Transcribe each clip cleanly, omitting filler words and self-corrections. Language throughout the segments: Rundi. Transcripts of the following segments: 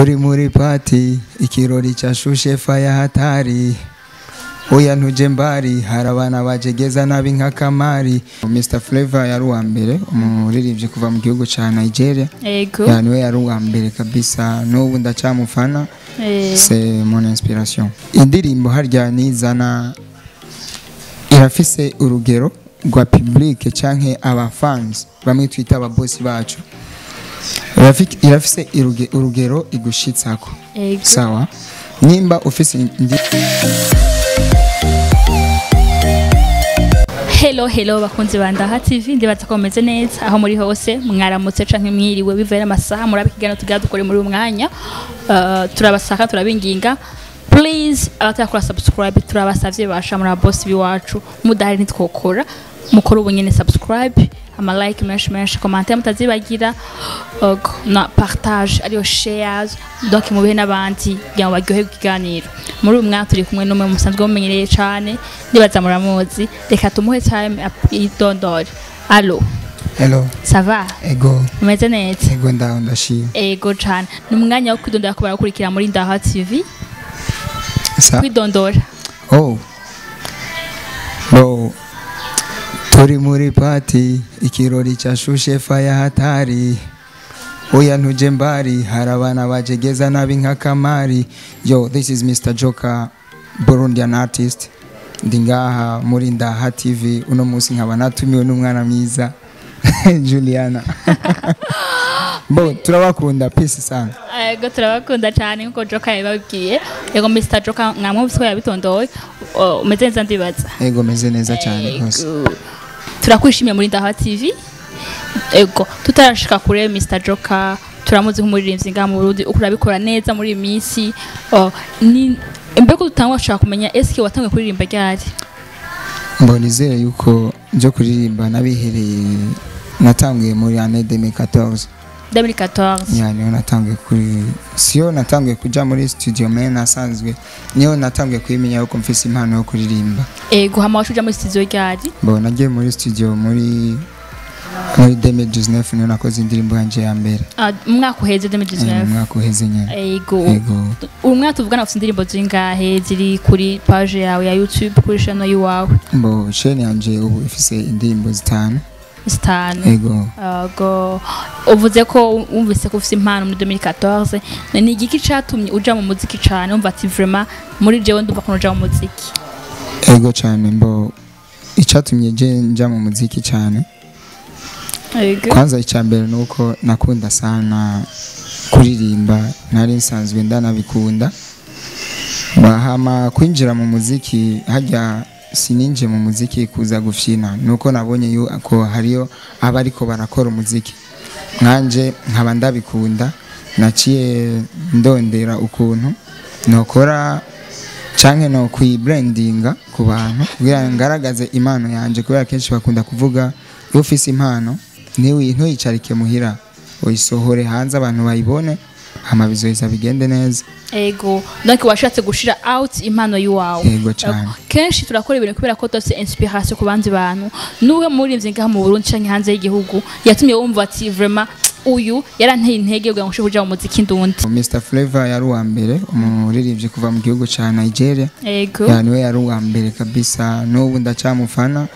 turi muri party ikirori cyashushe faya hatari oya ntuje mbari harabana bajegeza nabi nka kamari. Mr Flavor yari uwa mbere umuririmbyi kuva mu gihugu ca Nigeria. Yego. Yani we yari uwa mbere kabisa n'ubu ndacamufana. C'est mon inspiration. Indirimbo harya nizana irafise urugero rwa public canke aba fans bamwe twita aba boss bacu. Irafise urugero igushitsako. Sawa. Nimba ufise Hello bakunzi bandaha TV ndibaza ko meze neza aho muri hose mwaramutse canke mwiriwe bivera amasaha murabikigano tugira dukore muri umwanya turabasaka turabinginga please abatakora subscribe turabasavye basha muri boss biwacu mudahari nitwokora mukora ubunyene subscribe ama like menshi commentaire mutazibagira na partage ariyo shares donc mubihe nabandi kugira baryohe kuganira muri umwanya turi kumwe no musanzwe mumenyereye cyane ndibaza muramuzi reka tumuhe time idondore. Allo. Hello. Ça va? Ego. Umeze neza? Ego ndashima. Ego cyane. Numwanya wo kwidondora ko barakurikira muri Ndaha TV. Kwidondora. Oh. No. Turi muri party ikirori cyashushe faya hatari oya ntuje mbari harabana bajegeza nabi nka kamari. Yo, this is Mr Joker, Burundian artist. Ndingaha muri Ndaha TV uno munsi nkaba natumiwe n'umwana mwiza Juliana. Bo turabakunda peace sana. Ego turabakunda cyane nko Joker yababwiye. Yego Mr Joker nkamwe yabitondoye umeze neza ndibaza. Ego meze neza cyane rwose. Turakwishimiye muri Ndaha TV. Ego tutarashika kure Mr Joker turamuzi nk'umuririmbyi nga mu Burundi ukurabikora neza muri minsi ni mbeko tutangwa gushaka kumenya eske watangiye kuririmba ryari? Mbonizere yuko nje kuririmba nabihereye natangiye muri année 2014. 2014. Yani natangiye kuri sio natangiye kuja muri studio mais nasanzwe niyo natangiye kwimenya yuko mfise impano yo kuririmba. Ego hama washuja muri studio ryari? Bo nagiye muri studio muri 2019 niyo nakoze indirimbo yanje ya mbere. Umwaka uheze 2019. Umwaka uheze nyene. Ego. Umwaka tuvugana ufite indirimbo zingahe ziri kuri page yawe ya YouTube kuri channel yawe? Bo chaîne yanje ubu ifise indirimbo zitanu. Ego. Ego. Uvuze ko umvise ko ufite impano muri 2014 ni igiki catumye uja mu muziki cyane umva ati vraiment muri jewe ndumva ko uja mu muziki? Ego cyane mbo icatumye je nja mu muziki cyane. Kwanza icyambere nuko nakunda sana kuririmba nari nsanzwe ndanabikunda bahama kwinjira mu muziki hajya sininje mu muziki kuza gufyina nuko nabonye yuko hariyo abariko barakora umuziki nkanje nkaba ndabikunda naciye ndondera ukuntu nokora canke no kwibrandinga ku bantu kugira ngaragaze impano yanje kubera kenshi bakunda kuvuga iyo ufise impano ntuyicarike muhira uyisohore hanze abantu bayibone hama bizoheza bigende neza. Ego donc washatse gushira out impano yiwawe. Ego cyane. Kenshi turakora ibintu kubera ko dufite inspiration ku bandi bantu nuwe muri mvinga mu Burundi canke hanze y'igihugu yatumye wumva ati vraiment uyu yaranteye intege kugira ngo ushobore kuja mu muziki ndundi. Mr Flavor yari uwa mbere umuririmbyi kuva mu gihugu ca Nigeria. Ego. Yani we yari uwa mbere kabisa n'ubu ndacamufana.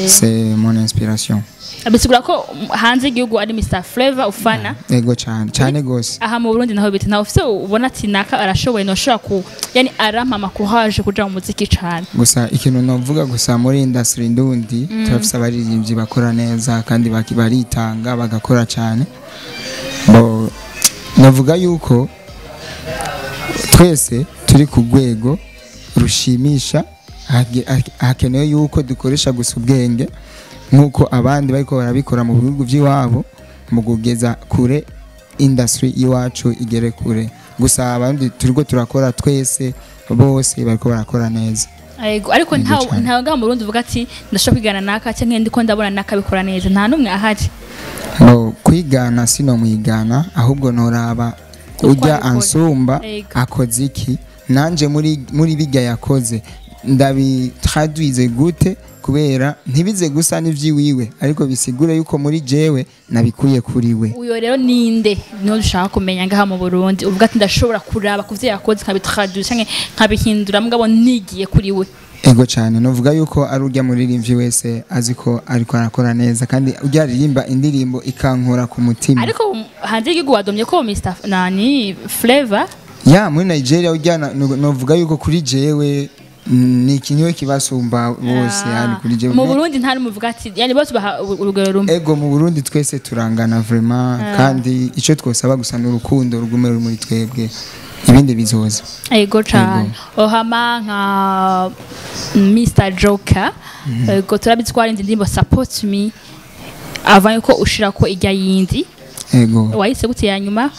C'est mon inspiration. Abisigura ko hanze y'igihugu ari Mr Flavor ufana. Ego cyane gose. Aha mu Burundi naho bita naho ufite ubona ati naka arashoboye no shaka ku yani aramama kuhaje kuja mu muziki cyane. Gusa ikintu novuga gusa muri industry ndundi turafise abaririmbyi bakora neza kandi baritanga bagakora cyane. Bo navuga yuko twese turi ku rwego rushimisha hakenewe yuko dukoresha gusa ubwenge nkuko abandi bariko barabikora mu bihugu by'iwabo mu kugeza kure industry iwacu igere kure gusa abandi turiko turakora twese bose bariko barakora neza. Ariko ntawe nga mu Burundi uvuga ati ndashaka kwigana naka cyangwa ndiko ndabona naka bikora neza nta numwe ahari. No kwigana sino mwigana ahubwo noraba ujya ansumba akoze iki nanje muri bijya yakoze ndabitraduize gute kubera ntibize gusa n'ivyiwiwe ariko bisigure yuko muri jewe nabikuye kuri we. Uyo rero ninde no dushaka kumenya ngaha mu Burundi uvuga ati ndashobora kuraba kuvye yakoze nkabitraduire canke nkabihindura mugabo nigiye kuri we? Ego cyane novuga yuko ari urya muririmvyi wese aziko ariko arakora neza kandi urya ririmba indirimbo ikankora ku mutima. Ariko hanze y'igihugu wadomye ko Mr nani Flavor muri Nigeria urya novuga yuko kuri jewe ni kinyo kibasumba bose yani kuri jewe. Mu Burundi ntari muvuga ati yani bose baha urugero rumwe. Ego mu Burundi twese turangana vraiment kandi ico twosaba gusa n'urukundo rugume muri twebwe ibindi bizoza. Ego cyane ohama nka Mr Joker ego turabitwara indirimbo Support Me avant yuko ushira ko ijya yindi. Ego wayise gute ya nyuma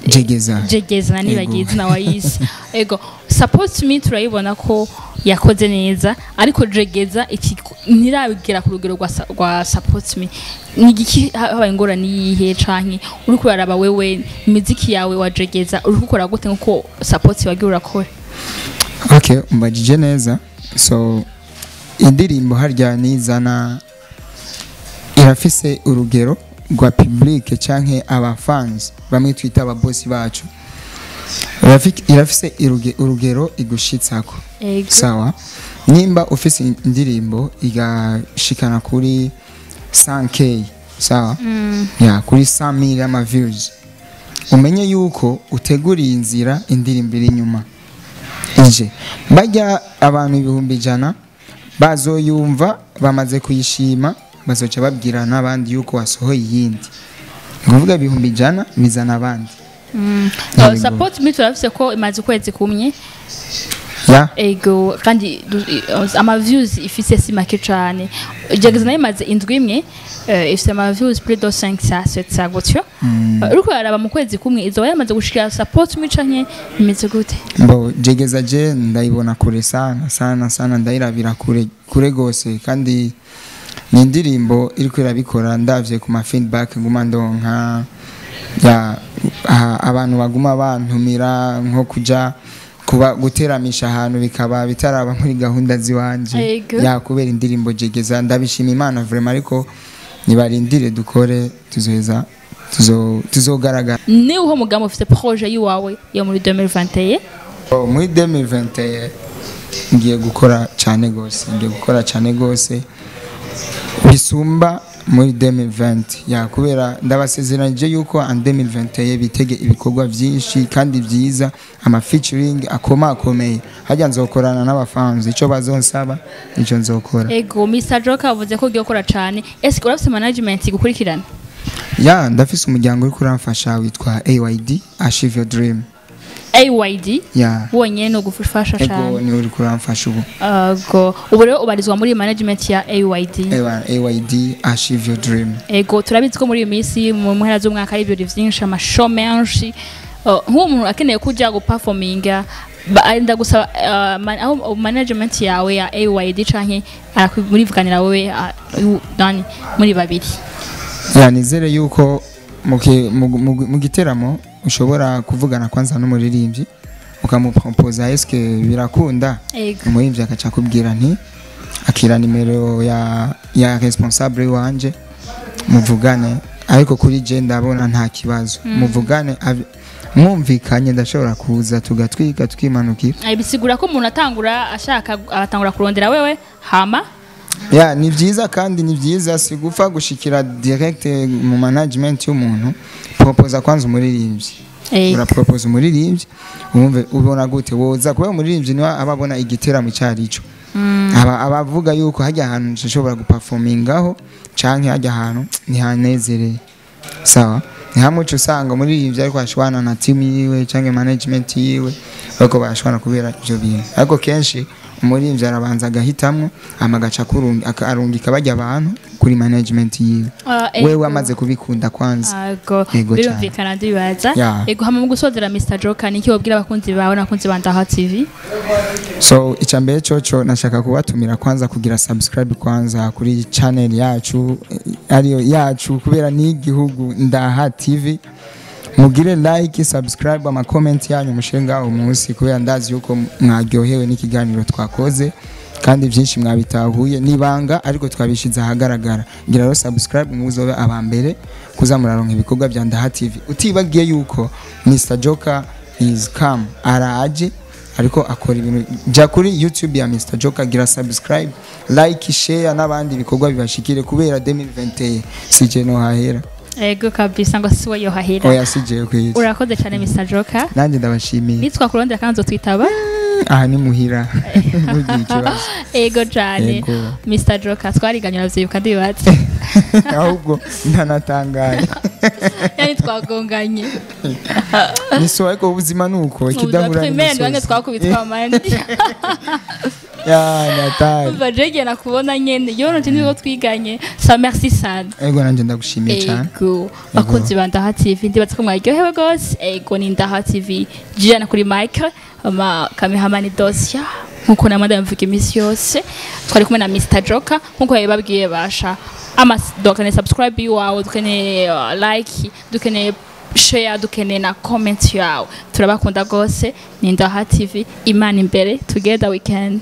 Jegeza nani bagize na wayise ego Support Me turayibona ko yakoze neza ariko Jegeza iki ntirabigera ku rugero rwa Support Me. Nigiki habaye ingorane yihe canke uri kuraraba wewe imiziki yawe wa Jegeza uri gukora gute nkuko Support wagiye urakora? Okay, mbajije neza. So indirimbo harya nizana irafise urugero rwa public canke aba fans bamwe twita aba boss bacu. Irafise urugero igushitsako. Sawa. Nimba ufise indirimbo igashikana kuri 100k sawa kuri 100,000 ama views umenye yuko uteguriye inzira indirimbo iri nyuma ije bajya abantu 100,000 bazoyumva bamaze kuyishima bazoca babwira nabandi yuko wasohoye yindi nguvuga 100,000 bizana abandi. Support Me turafise ko imaze kwezi kumye ego kandi ama views ifise si make cyane. Jegeza nayo imaze indwi imwe ifise ama views plus de 500 gutyo uriko araba mu kwezi kumwe izo yamaze gushikira Support Me canke imeze gute? Jegeza je ndayibona kure sana ndayirabira kure gose kandi ni indirimbo iriko irabikora ndavye ku ma feedback nguma ndonka abantu baguma bantumira nko kuja kuba guteramisha ahantu bikaba bitaraba muri gahunda ziwanje kubera indirimbo Jegeza ndabishima Imana vraiment ariko nibarindire dukore tuzogaragara. Ni uho mugambo ufite projet yiwawe yo muri 2021? Muri 2021 ngiye gukora cyane gose bisumba muri 2020 kubera ndabasezeranje yuko en 2021 bitege ibikorwa byinshi kandi byiza ama featuring akomeye hajya nzokorana n'abafans ico bazonsaba ico nzokora. Ego Mr Joker avuze ko giye gukora cyane ese urafise management gukurikirana? Ndafise umuryango uri kuramfasha witwa AYD Achieve Your Dream. AYD wonye no gufasha cyane. Ego ni uri kuramfasha ubu. Ubu rero ubarizwa muri management ya AYD. AYD Achieve Your Dream. Ego turabizi ko muri iyi minsi mu mpera z'umwaka ari ibyo byinshi amashow menshi nk'umuntu akeneye kujya guperforminga arinda gusaba management yawe ya AYD canke murivuganira wowe Dani muri babiri. Nizere yuko mu giteramo ushobora kuvugana kwanza n'umuririmbyi ukamupropose eske birakunda umuririmbyi akaca kubwira nti akira nimero ya responsable wanje muvugane ariko kuri je ndabona nta kibazo muvugane mwumvikanye ndashobora kuza tugatwika tukimanukira. Bisigura ko umuntu atangura kurondera wewe hama ni byiza kandi ni byiza si gupfa gushikira direct mu management y'umuntu proposa kwanza umuririmbyi urapropose umuririmbyi umve ubona gute woza kuba umuririmbyi niwe ababona igiteramo cyarico abavuga yuko hajya ahantu nshobora guperformingaho canke hajya ahantu ntihanezereye sawa ni hamwe cyo usanga umuririmbyi ariko ashwana na team yiwe canke management yiwe bako bashwana kubera ibyo bintu ariko kenshi umuririmbyi arabanza agahitamwo amagaca arungika bajya abantu kuri management yiwe wewe amaze kubikunda kwanza. Birumvikana ndibaza ego hama mu gusozera Mr Joker niki wobwira abakunzi bawe nakunzi bandaha TV? So icambere cyoco nashaka kubatumira kwanza kugira subscribe kwanza kuri channel yacu ariyo yacu kubera ni igihugu Ndaha TV mugire like subscribe ama comment yanyu mushenga umunsi kubera ndazi yuko mwaryohewe n'ikiganiro twakoze kandi byinshi mwabitahuye nibanga ariko twabishiza ahagaragara ngira rero subscribe muzobe abambere kuzamuraronka ibikorwa bya Ndaha TV utibagiye yuko Mr Joker is come araje ariko akora ibintu ja kuri YouTube ya Mr Joker gira subscribe like share n'abandi bikorwa bibashikire kubera 2021 sije no hahera ego kabisa ngo siwe yo hahera oya sije kwezi urakoze cyane Mr Joker nanjye ndabashimiye nitwa kurondera kanzo twitaba aha ni muhira mugiye kibazo ego cyane Mr Joker twariganyira vyibuka ndibatse ahubwo ntanatangaye yani twagonganye niso ariko ubuzima nuko ikidahura n'imisozi wange twakubitwa amandi ya natari bajege nakubona nyene yo nje nigo twiganye sa merci sana ego nanje ndagushimiye cyane ego bakunzi ba Ndaha TV ndibatse ko mwaryohewe gose ego ni Ndaha TV jana kuri mic ama cameraman Dosia nkuko namanda mvuga imisi yose twari kumwe na Mr Joker nkuko yababwiye basha ama dukene subscribe yawe dukene like dukene share dukene na comment yawe turabakunda gose ni Ndaha TV imana imbere together we can